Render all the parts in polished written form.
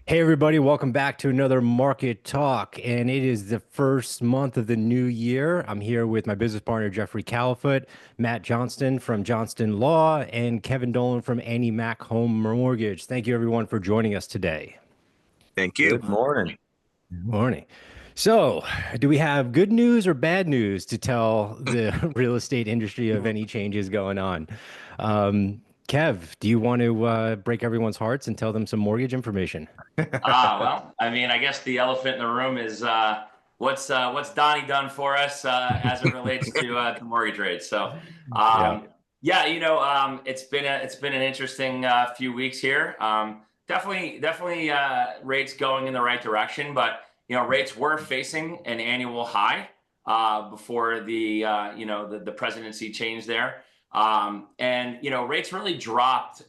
Hey everybody, welcome back to another market talk. And it is the first month of the new year. I'm here with my business partner, Jeffrey Kalafut, Matt Johnston from Johnston Law, and Kevin Dolan from AnnieMac Home Mortgage. Thank you everyone for joining us today. Thank you. Good morning. Good morning. So, do we have good news or bad news to tell the real estate industry of any changes going on? Kev, do you want to break everyone's hearts and tell them some mortgage information? I guess the elephant in the room is what's Donnie done for us as it relates to mortgage rates. So, Yeah. it's been an interesting few weeks here. Definitely rates going in the right direction, but rates were facing an annual high before the presidency change there. Rates really dropped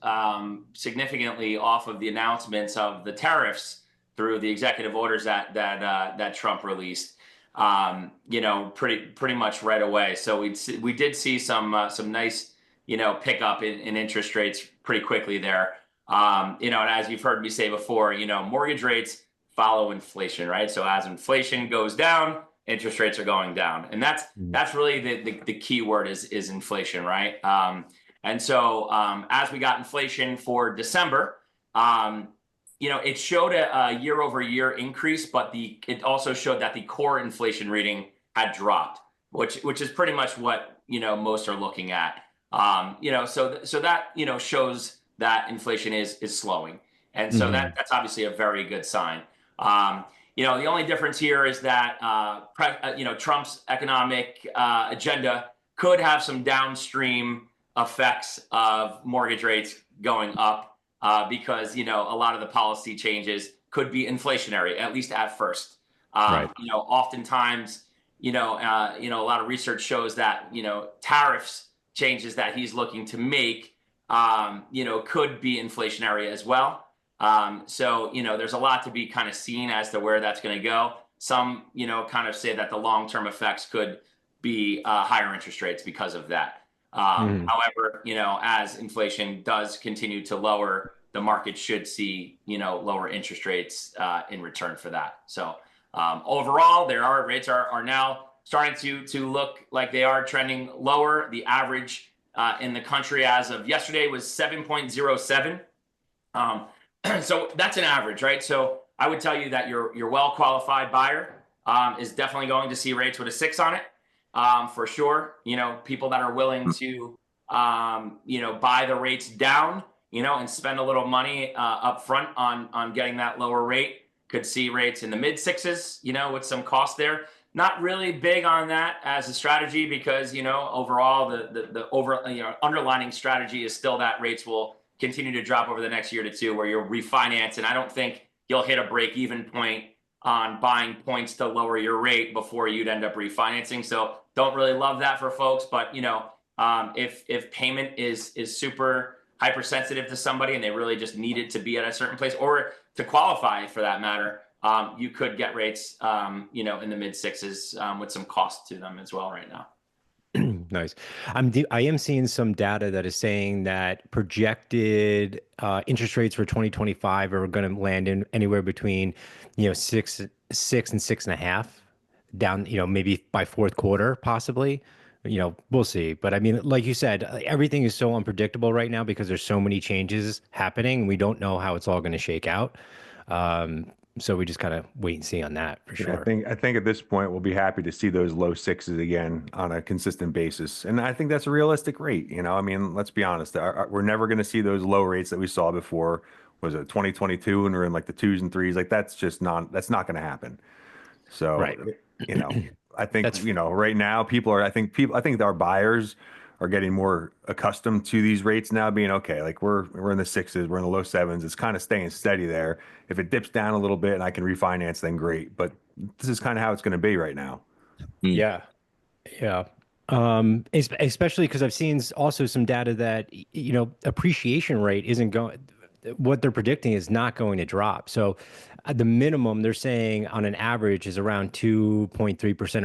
significantly off of the announcements of the tariffs through the executive orders that Trump released. Pretty much right away. So we did see some nice pickup in interest rates pretty quickly there. And as you've heard me say before, mortgage rates follow inflation, right? So as inflation goes down, interest rates are going down, and that's really the key word is inflation, right? As we got inflation for December, it showed a year over year increase, but it also showed that the core inflation reading had dropped, which is pretty much what most are looking at. So that shows that inflation is slowing, and so that's obviously a very good sign. The only difference here is that Trump's economic agenda could have some downstream effects of mortgage rates going up because a lot of the policy changes could be inflationary, at least at first. Right. Oftentimes, a lot of research shows that tariffs changes that he's looking to make could be inflationary as well. There's a lot to be kind of seen as to where that's going to go. Some, kind of say that the long-term effects could be higher interest rates because of that. However, as inflation does continue to lower, the market should see, lower interest rates in return for that. So overall, rates are now starting to look like they are trending lower. The average in the country as of yesterday was 7.07. So that's an average, right? So I would tell you that your well-qualified buyer is definitely going to see rates with a 6 on it, for sure. People that are willing to, buy the rates down, and spend a little money up front on getting that lower rate could see rates in the mid 6s, with some cost there. Not really big on that as a strategy because, overall the underlining strategy is still that rates will continue to drop over the next year to two where you're refinancing. I don't think you'll hit a break-even point on buying points to lower your rate before you'd end up refinancing. So don't really love that for folks. But, if payment is super hypersensitive to somebody and they really just need it to be at a certain place or to qualify for that matter, you could get rates, in the mid 6s with some cost to them as well right now. Nice. I am seeing some data that is saying that projected interest rates for 2025 are going to land in anywhere between, 6 and 6.5 down, maybe by fourth quarter, possibly. We'll see. But I mean, like you said, everything is so unpredictable right now because there's so many changes happening. We don't know how it's all going to shake out. So we just kind of wait and see on that for Yeah, sure. I think at this point we'll be happy to see those low 6s again on a consistent basis, and I think that's a realistic rate. I mean, let's be honest. We're never going to see those low rates that we saw before. Was it 2022 and we're in like the 2s and 3s? Like that's not going to happen. So, Right. you know, I think, That's right now I think our buyers are getting more accustomed to these rates now being okay. Like we're in the 6s, we're in the low 7s. It's kind of staying steady there. If it dips down a little bit and I can refinance, then great. But this is kind of how it's going to be right now. Mm. Yeah. Yeah. Especially because I've seen also some data that, appreciation rate isn't going, what they're predicting is not going to drop. So the minimum they're saying on an average is around 2.3%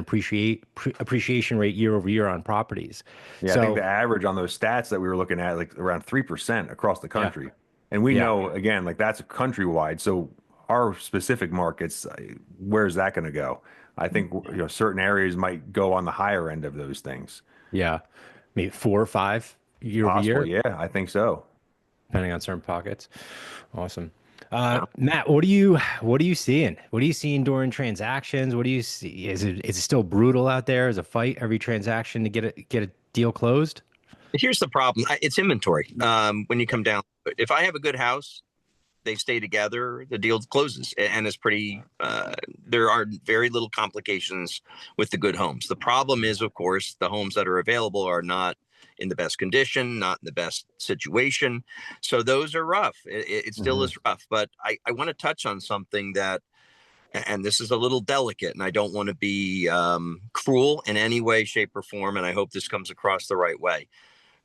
appreciation rate year over year on properties. Yeah, I think So the average on those stats that we were looking at, like around 3% across the yeah, country. And we yeah, know, again, like that's countrywide. So our specific markets, where's that going to go? I think certain areas might go on the higher end of those things. Yeah. Maybe 4 or 5 year over Possible, year, yeah, I think so. depending on certain pockets. Awesome. Yeah. Matt, what are you seeing? What are you seeing during transactions? What do you see? Is it still brutal out there? Is a fight every transaction to get a deal closed? Here's the problem. It's inventory. When you come down, if I have a good house, they stay together, the deal closes, and it's pretty. There are very little complications with the good homes. The problem is, of course, the homes that are available are not in the best condition, not in the best situation. So those are rough. It still is rough. But I want to touch on something that, and this is a little delicate, and I don't want to be cruel in any way, shape, or form. And I hope this comes across the right way.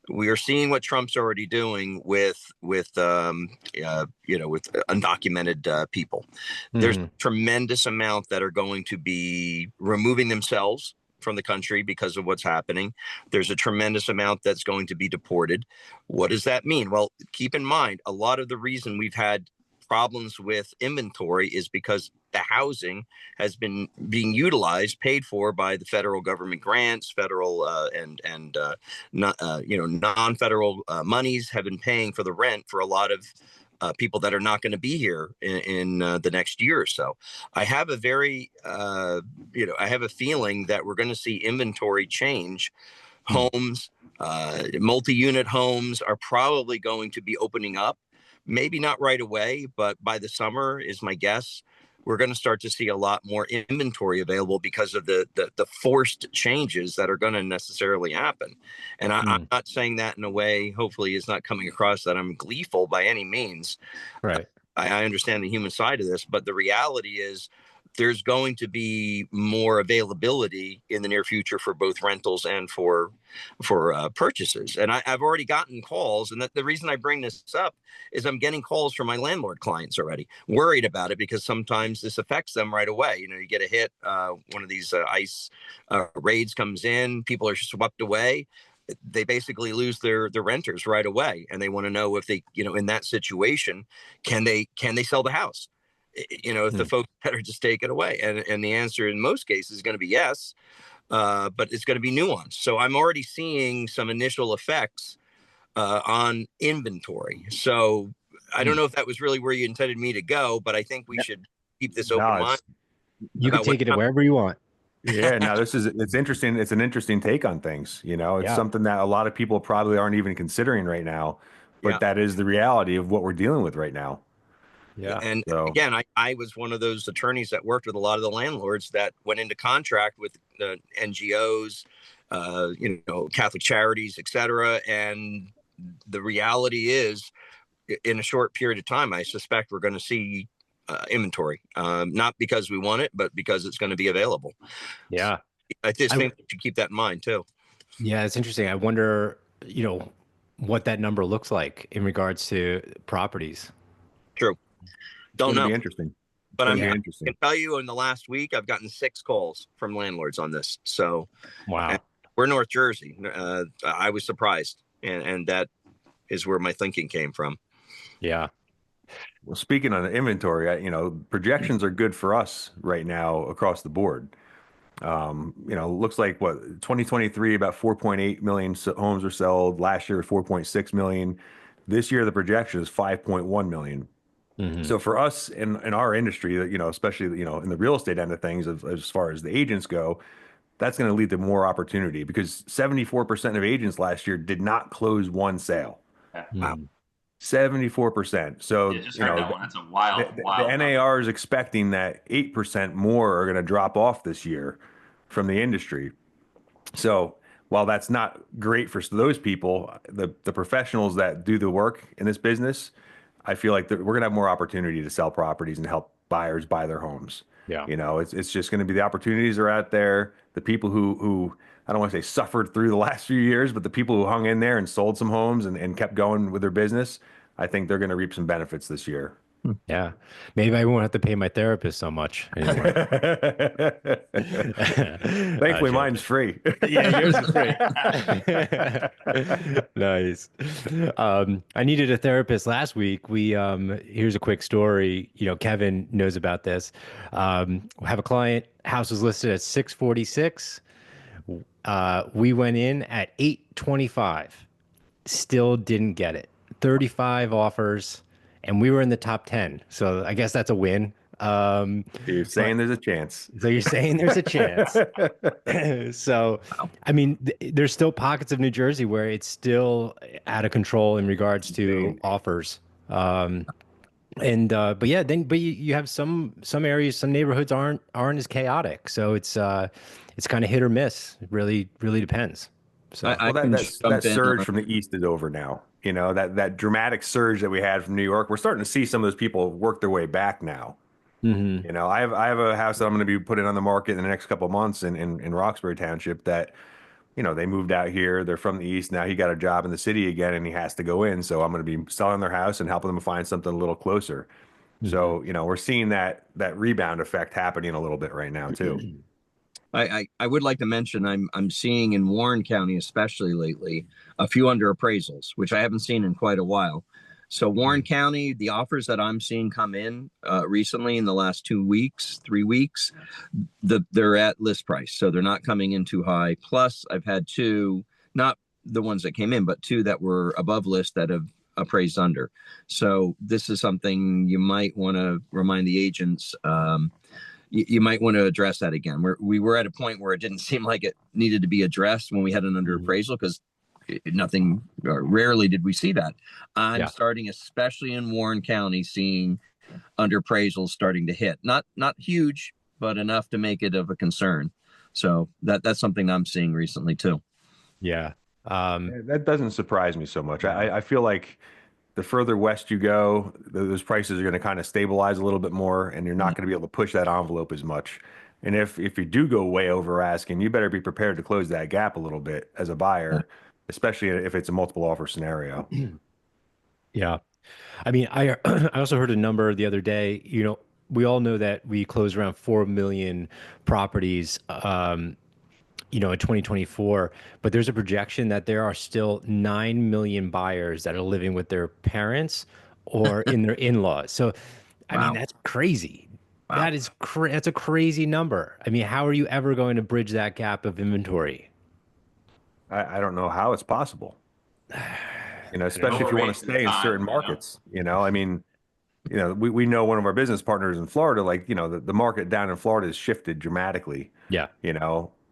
We are seeing what Trump's already doing with undocumented people. There's a tremendous amount that are going to be removing themselves from the country because of what's happening. There's a tremendous amount that's going to be deported. What does that mean? Well, keep in mind, a lot of the reason we've had problems with inventory is because the housing has been being utilized, paid for by the federal government grants, federal non-federal monies have been paying for the rent for a lot of people that are not going to be here in the next year or so. I have a very, I have a feeling that we're going to see inventory change. Homes, multi-unit homes are probably going to be opening up. Maybe not right away, but by the summer is my guess. We're going to start to see a lot more inventory available because of the forced changes that are going to necessarily happen. And I'm not saying that in a way, hopefully it's not coming across that I'm gleeful by any means. Right. I understand the human side of this, but the reality is there's going to be more availability in the near future for both rentals and for purchases. And I've already gotten calls, and the reason I bring this up is I'm getting calls from my landlord clients already, worried about it because sometimes this affects them right away. You get a hit, one of these ICE raids comes in, people are swept away. They basically lose their renters right away, and they want to know if they, in that situation, can they sell the house? If the folks better just take it away. And the answer in most cases is going to be yes, but it's going to be nuanced. So I'm already seeing some initial effects on inventory. So I don't know if that was really where you intended me to go, but I think we should keep this open mind. You can take it wherever you want. Yeah, no, it's interesting. It's an interesting take on things. It's something that a lot of people probably aren't even considering right now, but that is the reality of what we're dealing with right now. Yeah. And again, I was one of those attorneys that worked with a lot of the landlords that went into contract with NGOs, Catholic charities, et cetera. And the reality is, in a short period of time, I suspect we're going to see inventory, not because we want it, but because it's going to be available. Yeah. I just think we should keep that in mind, too. Yeah, it's interesting. I wonder, what that number looks like in regards to properties. True. Don't know. Be interesting. But I can tell you in the last week, I've gotten 6 calls from landlords on this. So wow, we're North Jersey. I was surprised. And that is where my thinking came from. Yeah. Well, speaking of inventory, projections are good for us right now across the board. Looks like 2023, about 4.8 million homes were sold. Last year, 4.6 million. This year, the projection is 5.1 million. So for us in our industry, especially, in the real estate end of things, as far as the agents go, that's going to lead to more opportunity because 74% of agents last year did not close one sale. Wow. 74%. So, just heard that one. That's a wild. The NAR is expecting that 8% more are going to drop off this year from the industry. So while that's not great for those people, the professionals that do the work in this business, I feel like we're going to have more opportunity to sell properties and help buyers buy their homes. Yeah. It's just going to be the opportunities are out there. The people who I don't want to say suffered through the last few years, but the people who hung in there and sold some homes and kept going with their business, I think they're going to reap some benefits this year. Yeah. Maybe I won't have to pay my therapist so much anymore. Thankfully, mine's Joking. free. Yeah, yours is free. Nice. I needed a therapist last week. Here's a quick story. Kevin knows about this. We have a client, house was listed at 646. We went in at 825. Still didn't get it. 35 offers, and we were in the top 10. So I guess that's a win. You're saying there's a chance. So you're saying there's a chance. So, I mean, there's still pockets of New Jersey where it's still out of control in regards to offers. But yeah, but you have some areas, some neighborhoods aren't as chaotic. So it's kind of hit or miss. It really depends. So I Well, can that jump in surge on. from the east is over now. That dramatic surge that we had from New York, we're starting to see some of those people work their way back now. mhm. I have a house that I'm going to be putting on the market in the next couple of months in Roxbury Township that, they moved out here. They're from the east. Now he got a job in the city again and he has to go in. So I'm going to be selling their house and helping them find something a little closer. Mhm. So, we're seeing that rebound effect happening a little bit right now too. I would like to mention I'm seeing in Warren County, especially lately, a few under appraisals, which I haven't seen in quite a while. So Warren County, the offers that I'm seeing come in recently in the last 2 weeks, 3 weeks, they're at list price, so they're not coming in too high. Plus, I've had two, not the ones that came in, but two that were above list that have appraised under. So this is something you might want to remind the agents. You might want to address that again. We were at a point where it didn't seem like it needed to be addressed when we had an under appraisal because nothing, or rarely did we see that. I'm Yeah. starting, especially in Warren County, seeing under appraisals starting to hit. Not huge, but enough to make it of a concern. So that's something I'm seeing recently too. Yeah. That doesn't surprise me so much. I feel like the further west you go, those prices are going to kind of stabilize a little bit more, and you're not going to be able to push that envelope as much. And if you do go way over asking, you better be prepared to close that gap a little bit as a buyer, especially if it's a multiple offer scenario. Yeah. I mean, I also heard a number the other day. We all know that we closed around 4 million properties, in 2024, but there's a projection that there are still 9 million buyers that are living with their parents or in their in-laws. So, I mean, Wow. that's crazy. Wow. That's a crazy number. I mean, how are you ever going to bridge that gap of inventory? I don't know how it's possible, I don't especially know. if you want to Rates and stay in time, certain markets. I mean, we know one of our business partners in Florida, like, the market down in Florida has shifted dramatically. Yeah.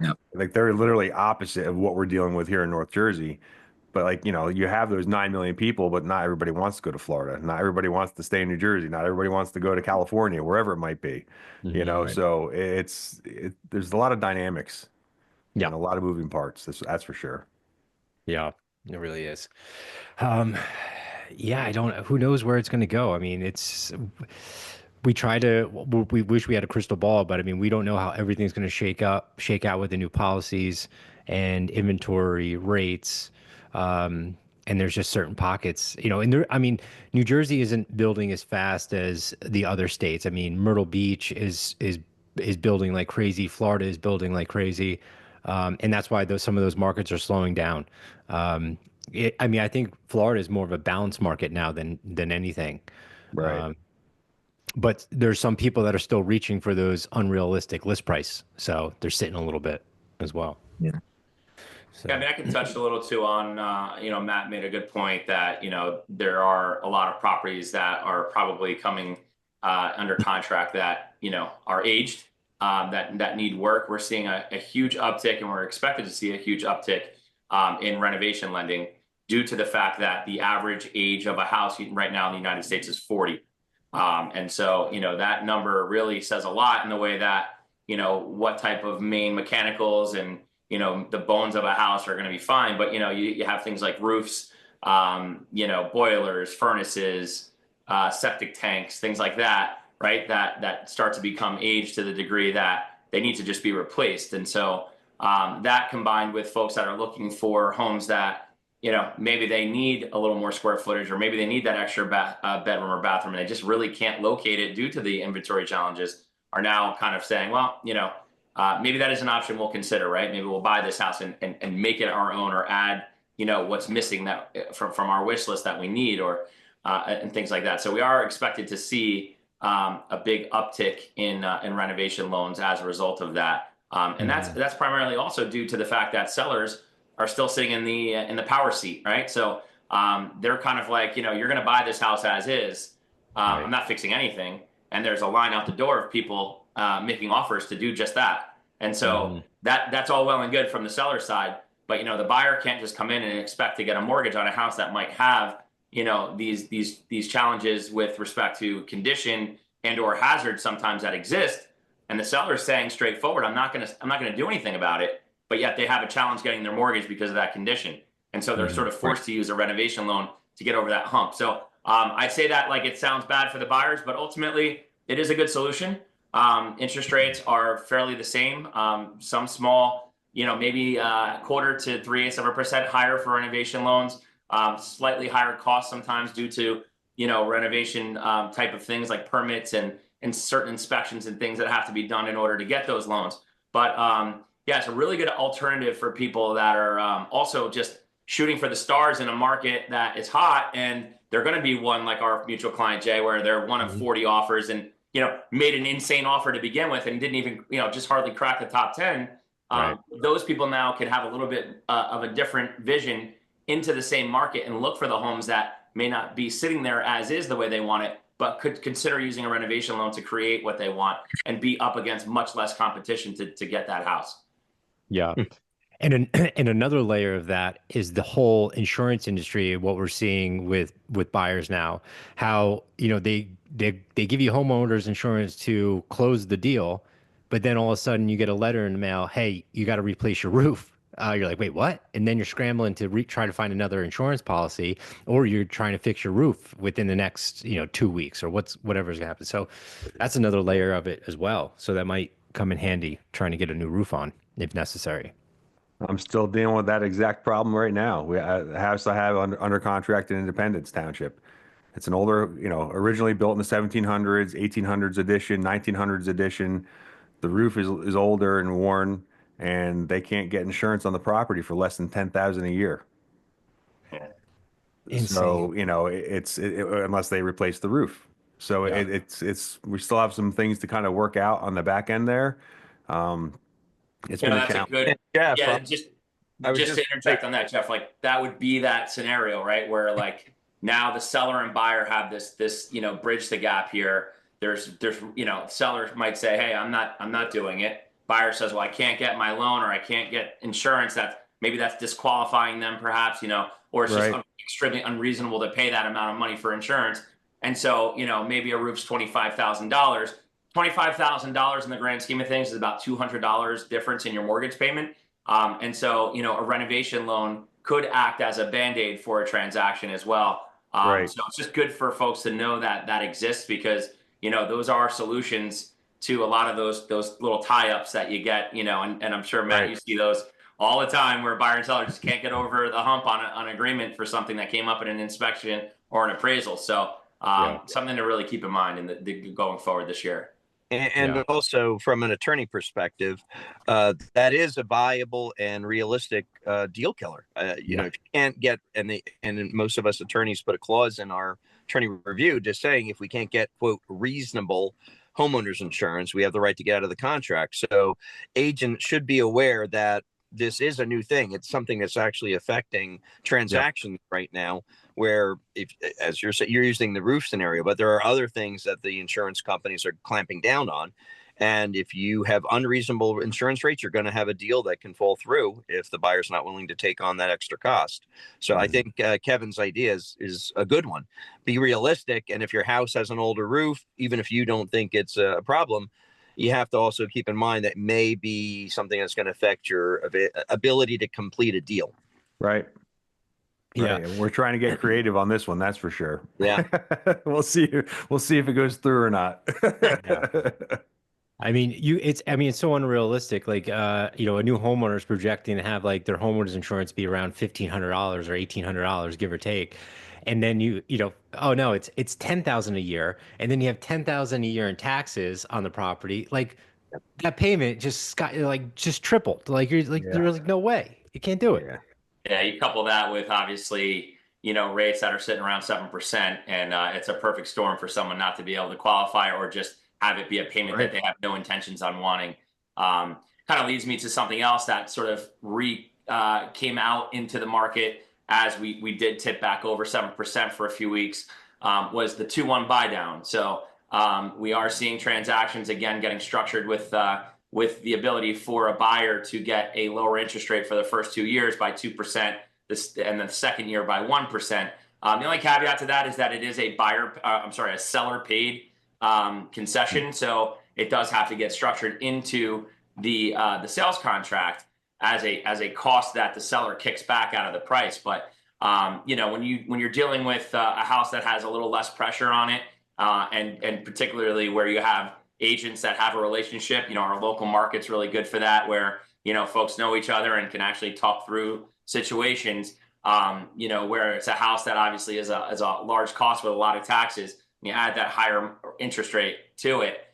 Yep. Like they're literally opposite of what we're dealing with here in North Jersey. But like, you have those 9 million people, but not everybody wants to go to Florida. Not everybody wants to stay in New Jersey. Not everybody wants to go to California, wherever it might be. Right. So there's a lot of dynamics Yeah. and a lot of moving parts. That's for sure. Yeah. It really is. Um, yeah, I don't, who knows where it's going to go. I mean, we wish we had a crystal ball, but I mean, we don't know how everything's going to shake out with the new policies and inventory rates. And there's just certain pockets, I mean, New Jersey isn't building as fast as the other states. I mean, Myrtle Beach is building like crazy. Florida is building like crazy. And that's why some of those markets are slowing down. I mean, I think Florida is more of a balanced market now than anything. Right. But there's some people that are still reaching for those unrealistic list price, so they're sitting a little bit as well. Yeah. So, Yeah, I mean, I can touch a little too on, Matt made a good point that, there are a lot of properties that are probably coming under contract that, are aged, that need work. We're seeing a huge uptick, and we're expected to see a huge uptick in renovation lending due to the fact that the average age of a house right now in the United States is 40. And so, that number really says a lot in the way that, what type of main mechanicals and, the bones of a house are going to be fine. But, you have things like roofs, boilers, furnaces, septic tanks, things like that, right? That start to become aged to the degree that they need to just be replaced. And so that combined with folks that are looking for homes that, you know, maybe they need a little more square footage, or maybe they need that extra bedroom or bathroom, and they just really can't locate it due to the inventory challenges, are now kind of saying, well, you know, maybe that is an option we'll consider, right? Maybe we'll buy this house and make it our own, or add, you know, what's missing that from our wish list that we need, or and things like that. So we are expected to see a big uptick in renovation loans as a result of that, and that's primarily also due to the fact that sellers are still sitting in the power seat, right? So they're kind of like, you know, you're going to buy this house as is. I'm not fixing anything, and there's a line out the door of people making offers to do just that. And so that's all well and good from the seller side, but you know, the buyer can't just come in and expect to get a mortgage on a house that might have, you know, these challenges with respect to condition and or hazard sometimes that exist, and the seller's saying straightforward, I'm not gonna do anything about it, but yet they have a challenge getting their mortgage because of that condition, and so they're sort of forced to use a renovation loan to get over that hump. So I say that like it sounds bad for the buyers, but ultimately it is a good solution. Interest rates are fairly the same. Some small, you know, maybe quarter to 0.3% higher for renovation loans. Slightly higher costs sometimes due to, you know, renovation type of things like permits and certain inspections and things that have to be done in order to get those loans. But yeah, it's a really good alternative for people that are also just shooting for the stars in a market that is hot, and they're going to be one like our mutual client Jay, where they're one of 40 offers, and you know, made an insane offer to begin with and didn't even, you know, just hardly crack the top 10. Those people now can have a little bit of a different vision into the same market and look for the homes that may not be sitting there as is the way they want it, but could consider using a renovation loan to create what they want and be up against much less competition to get that house. Yeah. And another layer of that is the whole insurance industry, what we're seeing with buyers now, how, you know, they give you homeowners insurance to close the deal, but then all of a sudden you get a letter in the mail, hey, you got to replace your roof. You're like, wait, what? And then you're scrambling to try to find another insurance policy, or you're trying to fix your roof within the next, you know, 2 weeks or whatever's gonna happen. So that's another layer of it as well. So that might come in handy trying to get a new roof on if necessary. I'm still dealing with that exact problem right now. The house I have under contract in Independence Township. It's an older, you know, originally built in the 1700s, 1800s edition, 1900s edition. The roof is older and worn, and they can't get insurance on the property for less than $10,000 a year. Insane. So, you know, unless they replace the roof. So we still have some things to kind of work out on the back end there. It's been a challenge. Good, Jeff, yeah, just to interject on that, Jeff, like that would be that scenario, right? Where like now the seller and buyer have this, you know, bridge the gap here. There's, you know, sellers might say, hey, I'm not doing it. Buyer says, well, I can't get my loan, or I can't get insurance. Maybe that's disqualifying them perhaps, you know, or it's just extremely unreasonable to pay that amount of money for insurance. And so, you know, maybe a roof's $25,000. $25,000 in the grand scheme of things is about $200 difference in your mortgage payment. And so, you know, a renovation loan could act as a Band-Aid for a transaction as well. So it's just good for folks to know that exists, because, you know, those are solutions to a lot of those little tie-ups that you get, you know, and I'm sure, Matt, you see those all the time where buyer and seller just can't get over the hump on an agreement for something that came up in an inspection or an appraisal. So something to really keep in mind in going forward this year. And also from an attorney perspective, that is a viable and realistic deal killer. You know, if you can't get, and most of us attorneys put a clause in our attorney review just saying if we can't get, quote, reasonable homeowners insurance, we have the right to get out of the contract. So agents should be aware that this is a new thing. It's something that's actually affecting transactions right now, where if, as you're using the roof scenario, but there are other things that the insurance companies are clamping down on. And if you have unreasonable insurance rates, you're going to have a deal that can fall through if the buyer's not willing to take on that extra cost. So I think Kevin's idea is a good one. Be realistic. And if your house has an older roof, even if you don't think it's a problem, you have to also keep in mind that may be something that's going to affect your ability to complete a deal. Right. Yeah, we're trying to get creative on this one. That's for sure. Yeah. We'll see if it goes through or not. I mean, it's so unrealistic. Like, a new homeowner is projecting to have like their homeowner's insurance be around $1,500 or $1,800, give or take. And then oh no, it's 10,000 a year. And then you have 10,000 a year in taxes on the property. Like that payment just tripled. Like Yeah. there's like no way. You can't do it. Yeah. Yeah, you couple that with obviously, rates that are sitting around 7%, and it's a perfect storm for someone not to be able to qualify or just have it be a payment that Right. they have no intentions on wanting. Kind of leads me to something else that sort of came out into the market as we did tip back over 7% for a few weeks, was the 2-1 buy down. So we are seeing transactions again getting structured with the ability for a buyer to get a lower interest rate for the first 2 years by 2%, and then the second year by 1%. The only caveat to that is that it is a seller paid concession, so it does have to get structured into the sales contract as a cost that the seller kicks back out of the price. But when you're dealing with a house that has a little less pressure on it, and particularly where you have agents that have a relationship, our local market's really good for that, where folks know each other and can actually talk through situations. Where it's a house that obviously is a large cost with a lot of taxes, and you add that higher interest rate to it.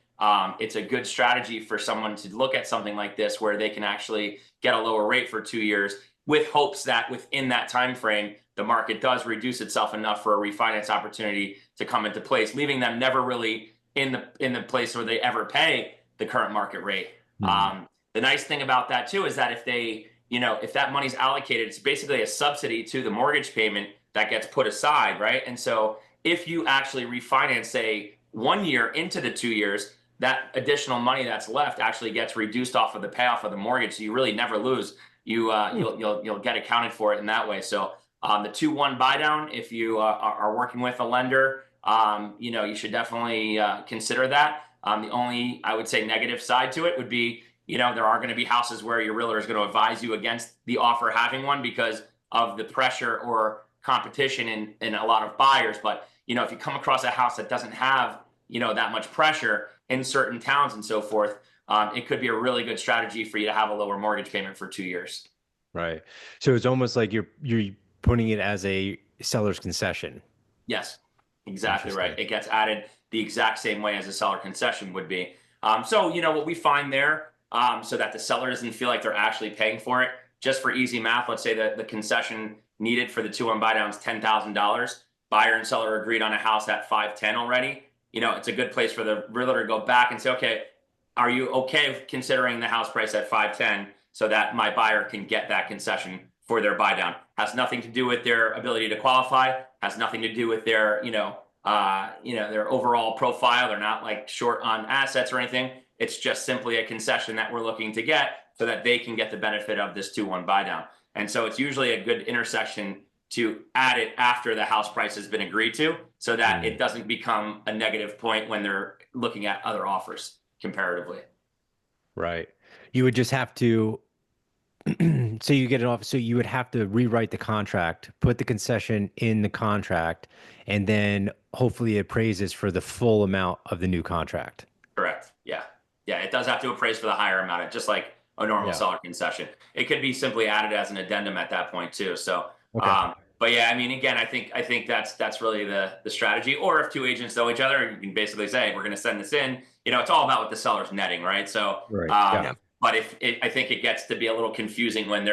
It's a good strategy for someone to look at something like this where they can actually get a lower rate for 2 years, with hopes that within that time frame the market does reduce itself enough for a refinance opportunity to come into place, leaving them never really in the place where they ever pay the current market rate. The nice thing about that too is that if that money's allocated, it's basically a subsidy to the mortgage payment that gets put aside, right? And so if you actually refinance, say 1 year into the 2 years, that additional money that's left actually gets reduced off of the payoff of the mortgage, so you really never lose. You'll get accounted for it in that way. So the 2-1 buy down, if you are working with a lender, you should definitely consider that. The only, I would say, negative side to it would be, there are going to be houses where your realtor is going to advise you against the offer having one because of the pressure or competition in a lot of buyers. But, if you come across a house that doesn't have, that much pressure in certain towns and so forth, it could be a really good strategy for you to have a lower mortgage payment for 2 years. Right. So it's almost like you're putting it as a seller's concession. Yes, exactly right. It gets added the exact same way as a seller concession would be. So, what we find there, so that the seller doesn't feel like they're actually paying for it, just for easy math, let's say that the concession needed for the 2-1 buy down is $10,000. Buyer and seller agreed on a house at $510 already. It's a good place for the realtor to go back and say, okay, are you okay considering the house price at $510 so that my buyer can get that concession for their buy down? Has nothing to do with their ability to qualify, has nothing to do with their, their overall profile. They're not like short on assets or anything. It's just simply a concession that we're looking to get so that they can get the benefit of this 2-1 buy down. And so it's usually a good intersection to add it after the house price has been agreed to, so that it doesn't become a negative point when they're looking at other offers comparatively. Right. You would just have to, so you get it off. So you would have to rewrite the contract, put the concession in the contract, and then hopefully it appraises for the full amount of the new contract. Correct. Yeah. Yeah. It does have to appraise for the higher amount, just like a normal seller concession. It could be simply added as an addendum at that point too. So, but yeah, I mean, again, I think that's really the strategy. Or if two agents know each other, you can basically say, we're going to send this in. It's all about what the seller's netting, right? So, but I think it gets to be a little confusing when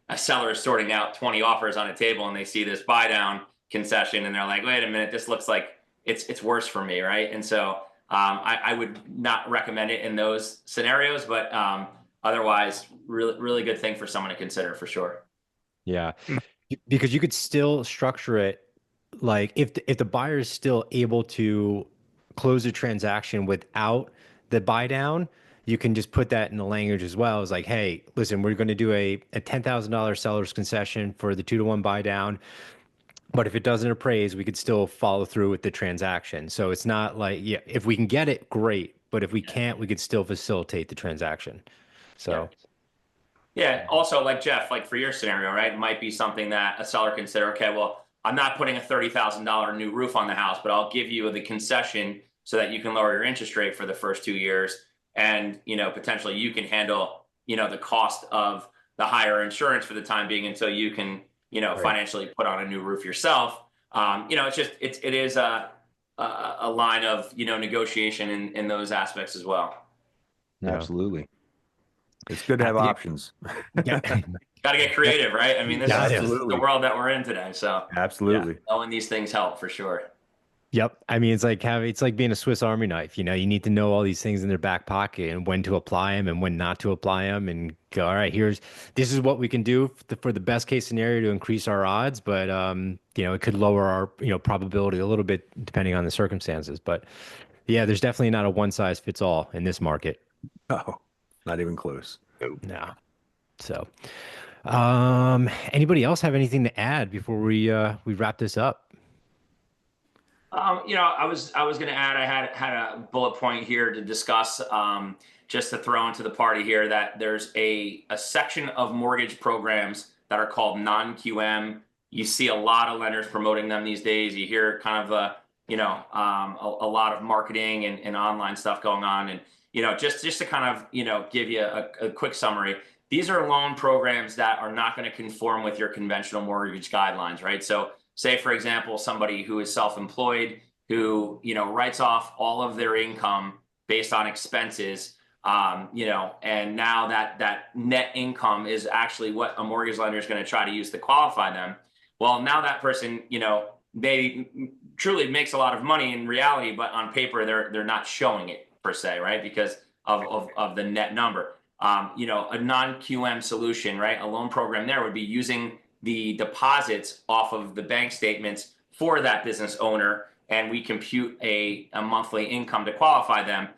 a seller is sorting out 20 offers on a table and they see this buy down concession and they're like, wait a minute, this looks like it's worse for me, right? And so I would not recommend it in those scenarios, but otherwise, really good thing for someone to consider for sure. Yeah. Because you could still structure it like if the buyer is still able to close a transaction without the buy down, you can just put that in the language as well. It's like, hey, listen, we're going to do a $10,000 seller's concession for the 2-to-1 buy down. But if it doesn't appraise, we could still follow through with the transaction. So it's not like, if we can get it, great. But if we can't, we could still facilitate the transaction. So. Yeah. Also, like Jeff, like for your scenario, right? It might be something that a seller consider, okay, well, I'm not putting a $30,000 new roof on the house, but I'll give you the concession so that you can lower your interest rate for the first 2 years. and potentially you can handle the cost of the higher insurance for the time being until you can Right. financially put on a new roof yourself. It is a line of negotiation in those aspects as well. Yeah. Absolutely. It's good to have options. Yeah. Got to get creative, right? I mean, this is the world that we're in today. So absolutely, knowing these things help for sure. Yep. I mean, it's like being a Swiss Army knife. You need to know all these things in their back pocket and when to apply them and when not to apply them, and go, all right, this is what we can do for the best case scenario to increase our odds. But, it could lower our, probability a little bit depending on the circumstances. But yeah, there's definitely not a one size fits all in this market. Oh, not even close. No. So, anybody else have anything to add before we wrap this up? I was going to add, I had a bullet point here to discuss, just to throw into the party here, that there's a section of mortgage programs that are called non-QM. You see a lot of lenders promoting them these days. You hear kind of a lot of marketing and online stuff going on. And, just to kind of, give you a quick summary, these are loan programs that are not going to conform with your conventional mortgage guidelines, right? So say, for example, somebody who is self-employed, who, writes off all of their income based on expenses, and now that net income is actually what a mortgage lender is going to try to use to qualify them. Well, now that person, they truly makes a lot of money in reality, but on paper, they're not showing it per se, right? Because of the net number. A non-QM solution, right? A loan program there would be using the deposits off of the bank statements for that business owner, and we compute a monthly income to qualify them.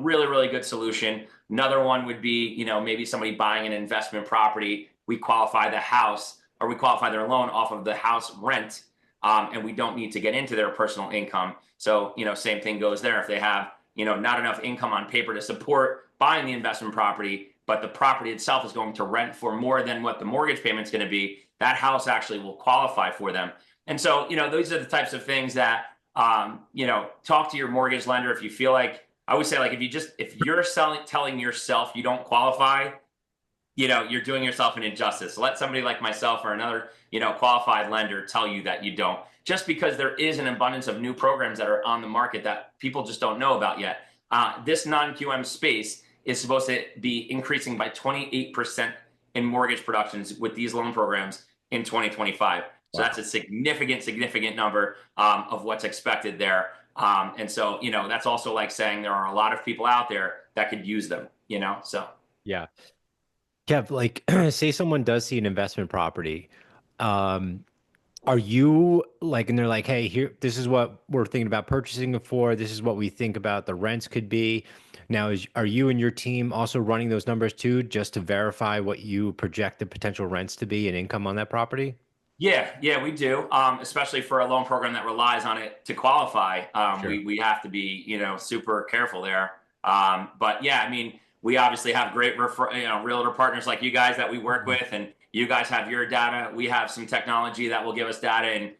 Really, really good solution. Another one would be, maybe somebody buying an investment property. We qualify the house, or we qualify their loan off of the house rent, and we don't need to get into their personal income. So, same thing goes there. If they have, not enough income on paper to support buying the investment property, but the property itself is going to rent for more than what the mortgage payment's going to be, that house actually will qualify for them. And so, those are the types of things that, talk to your mortgage lender. If you feel like, I would say, like, if you're telling yourself you don't qualify, you're doing yourself an injustice. Let somebody like myself or another, qualified lender tell you that you don't, just because there is an abundance of new programs that are on the market that people just don't know about yet. This non-QM space is supposed to be increasing by 28% in mortgage productions with these loan programs in 2025. So that's a significant number of what's expected there. And so, that's also like saying there are a lot of people out there that could use them, so. Yeah. Kev, like, say someone does see an investment property. Are you like, and they're like, hey, here, this is what we're thinking about purchasing it for. This is what we think about the rents could be. Now, are you and your team also running those numbers too, just to verify what you project the potential rents to be and income on that property? Yeah, we do. Especially for a loan program that relies on it to qualify. Sure. We have to be, super careful there. But yeah, I mean, we obviously have great, realtor partners like you guys that we work with, and you guys have your data. We have some technology that will give us data, and,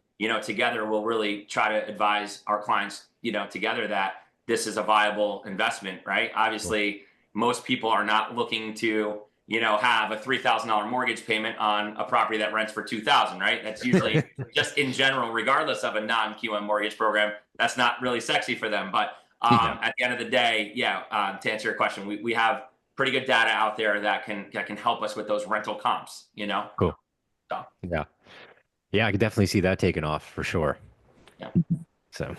together we'll really try to advise our clients, together that this is a viable investment, right? Obviously, most people are not looking to, have a $3,000 mortgage payment on a property that rents for $2,000, right? That's usually just in general, regardless of a non-QM mortgage program, that's not really sexy for them. But at the end of the day, to answer your question, we have pretty good data out there that can help us with those rental comps, Cool. So. Yeah, I could definitely see that taking off for sure. Yeah. So,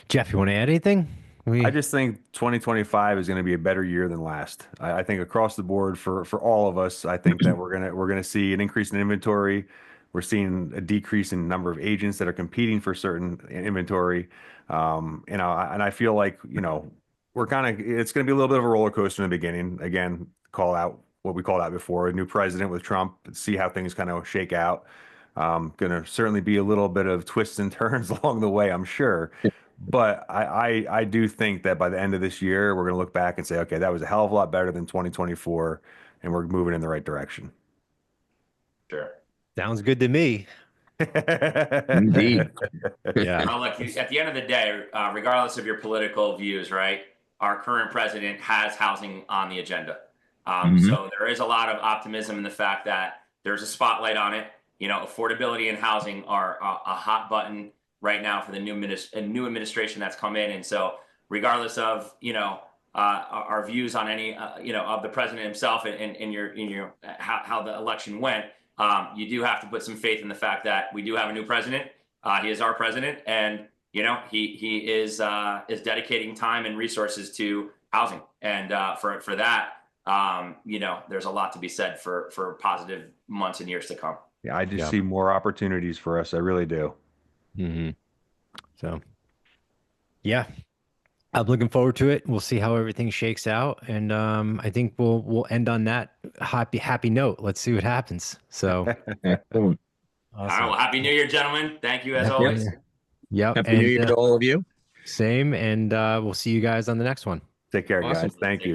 Jeff, you want to add anything? I just think 2025 is going to be a better year than last. I think across the board for all of us, I think that we're gonna see an increase in inventory. We're seeing a decrease in number of agents that are competing for certain inventory. And I feel like, it's going to be a little bit of a roller coaster in the beginning. Again, call out what we called out before, a new president with Trump, see how things kind of shake out. Going to certainly be a little bit of twists and turns along the way, I'm sure. But I do think that by the end of this year, we're going to look back and say, okay, that was a hell of a lot better than 2024, and we're moving in the right direction. Sure. Sounds good to me. Indeed. Yeah. Look, at the end of the day, regardless of your political views, right? our current president has housing on the agenda. Mhm. So there is a lot of optimism in the fact that there's a spotlight on it. You know, affordability and housing are a hot button right now for the new administration that's come in. And so regardless of, you know, our views on any, you know, of the president himself and your how the election went, you do have to put some faith in the fact that we do have a new president. He is our president, and you know he is dedicating time and resources to housing, and for that, you know, there's a lot to be said for positive months and years to come. Yeah, I just see more opportunities for us. I really do. Mm-hmm. So, yeah, I'm looking forward to it. We'll see how everything shakes out, and I think we'll end on that happy note. Let's see what happens. So, Excellent. All right, well, happy New Year, gentlemen. Thank you as always. Yep. Happy New Year to all of you. Same, and we'll see you guys on the next one. Take care, Awesome. guys. Thank you.